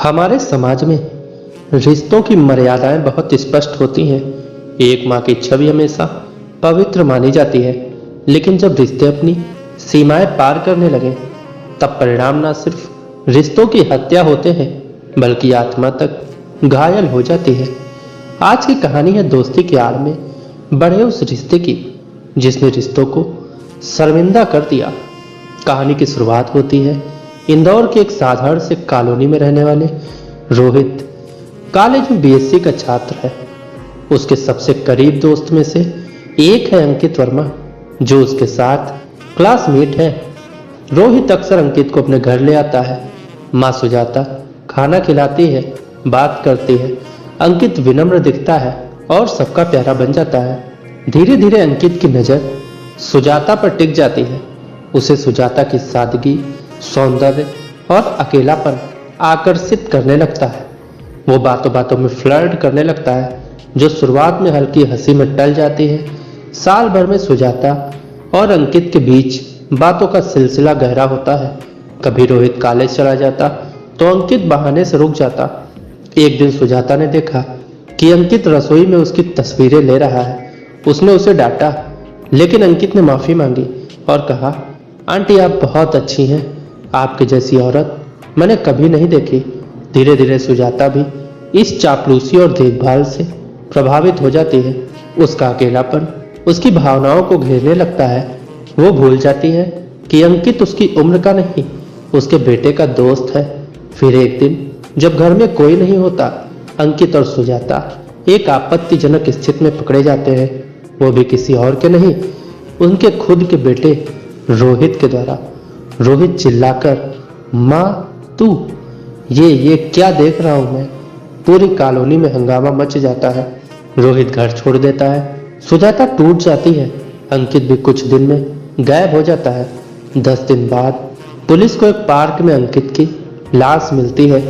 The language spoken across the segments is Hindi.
हमारे समाज में रिश्तों की मर्यादाएं बहुत स्पष्ट होती हैं। एक माँ की छवि हमेशा पवित्र मानी जाती है, लेकिन जब रिश्ते अपनी सीमाएं पार करने लगे, तब परिणाम ना सिर्फ रिश्तों की हत्या होते हैं, बल्कि आत्मा तक घायल हो जाती है। आज की कहानी है दोस्ती की आड़ में बढ़े उस रिश्ते की, जिसने रिश्तों को शर्मिंदा कर दिया। कहानी की शुरुआत होती है इंदौर के एक साधारण से कॉलोनी में रहने वाले रोहित। कॉलेज में बीएससी का छात्र है। उसके सबसे करीब दोस्त में से एक है अंकित वर्मा, जो उसके साथ क्लासमेट है। रोहित अक्सर अंकित को अपने घर ले आता है। माँ सुजाता खाना खिलाती है, बात करती है। अंकित विनम्र दिखता है और सबका प्यारा बन जाता है। धीरे धीरे अंकित की नजर सुजाता पर टिक जाती है। उसे सुजाता की सादगी, सौंदर्य और अकेलापन आकर्षित करने लगता है। वो बातों बातों में फ्लर्ट करने लगता है, जो शुरुआत में हल्की हंसी में टल जाती है। साल भर में सुजाता और अंकित के बीच बातों का सिलसिला गहरा होता है। कभी रोहित कॉलेज चला जाता तो अंकित बहाने से रुक जाता। एक दिन सुजाता ने देखा कि अंकित रसोई में उसकी तस्वीरें ले रहा है। उसने उसे डांटा, लेकिन अंकित ने माफी मांगी और कहा, आंटी आप बहुत अच्छी हैं, आपके जैसी औरत मैंने कभी नहीं देखी। धीरे धीरे सुजाता भी इस चापलूसी और देखभाल से प्रभावित हो जाती है। उसका अकेलापन उसकी भावनाओं को घेरने लगता है। वो भूल जाती है कि अंकित उसकी उम्र का नहीं, उसके बेटे का दोस्त है। फिर एक दिन जब घर में कोई नहीं होता, अंकित और सुजाता एक आपत्तिजनक स्थिति में पकड़े जाते हैं। वो भी किसी और के नहीं, उनके खुद के बेटे रोहित के द्वारा। रोहित चिल्लाकर, माँ तू ये क्या देख रहा हूं मैं। पूरी कॉलोनी में हंगामा मच जाता है। रोहित घर छोड़ देता है। सुजाता टूट जाती है। अंकित भी कुछ दिन में गायब हो जाता है। 10 दिन बाद पुलिस को एक पार्क में अंकित की लाश मिलती है,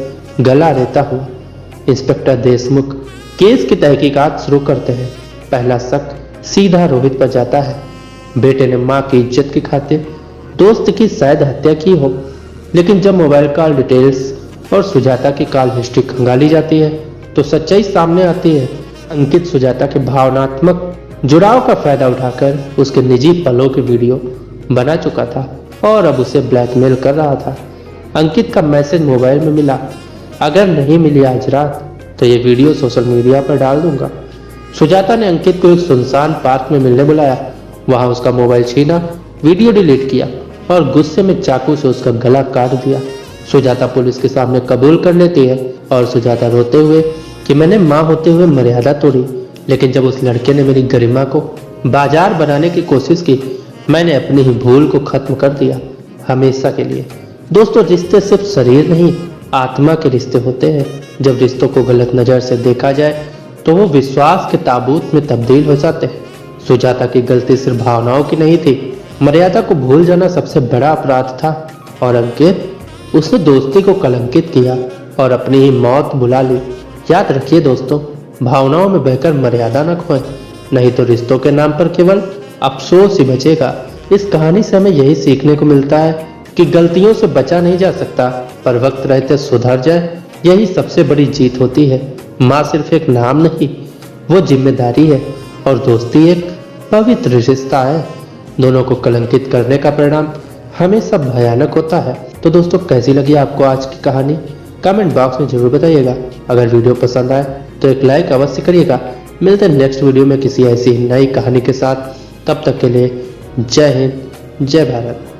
गला रेता हुआ। इंस्पेक्टर देशमुख केस की तहकीकात शुरू करते हैं। पहला शक सीधा रोहित पर जाता है। बेटे ने मां की इज्जत की खातिर दोस्त की शायद हत्या की हो, लेकिन जब मोबाइल कॉल डिटेल्स और सुजाता की कॉल हिस्ट्री खंगाली जाती है, तो सच्चाई सामने आती है। अंकित सुजाता के भावनात्मक जुड़ाव का फायदा उठाकर उसके निजी पलों की वीडियो बना चुका था और अब उसे ब्लैकमेल कर रहा था। अंकित का मैसेज मोबाइल में मिला, अगर नहीं मिली आज रात तो ये वीडियो सोशल मीडिया पर डाल दूंगा। सुजाता ने अंकित को एक सुनसान पार्क में मिलने बुलाया। वहां उसका मोबाइल छीना, वीडियो डिलीट किया और गुस्से में चाकू से उसका गला काट दिया। सुजाता पुलिस के सामने कबूल कर लेती है और सुजाता रोते हुए कि मैंने मां होते हुए मर्यादा तोड़ी, लेकिन जब उस लड़के ने मेरी गरिमा को बाजार बनाने की कोशिश की, मैंने अपनी ही भूल को खत्म कर दिया, हमेशा के लिए। दोस्तों, रिश्ते सिर्फ शरीर नहीं, आत्मा के रिश्ते होते हैं। जब रिश्तों को गलत नजर से देखा जाए तो वो विश्वास के ताबूत में तब्दील हो जाते हैं। सुजाता की गलती सिर्फ भावनाओं की नहीं थी, मर्यादा को भूल जाना सबसे बड़ा अपराध था। और अंकित, उसने दोस्ती को कलंकित किया और अपनी ही मौत बुला ली। याद रखिए दोस्तों, भावनाओं में बहकर मर्यादा न खोएं, नहीं तो रिश्तों के नाम पर केवल अफसोस ही बचेगा। इस कहानी से हमें यही सीखने को मिलता है कि गलतियों से बचा नहीं जा सकता, पर वक्त रहते सुधर जाए, यही सबसे बड़ी जीत होती है। माँ सिर्फ एक नाम नहीं, वो जिम्मेदारी है, और दोस्ती एक पवित्र रिश्ता है। दोनों को कलंकित करने का परिणाम हमेशा भयानक होता है। तो दोस्तों, कैसी लगी आपको आज की कहानी? कमेंट बॉक्स में जरूर बताइएगा। अगर वीडियो पसंद आए तो एक लाइक अवश्य करिएगा। मिलते हैं नेक्स्ट वीडियो में किसी ऐसी नई कहानी के साथ। तब तक के लिए जय हिंद, जय भारत।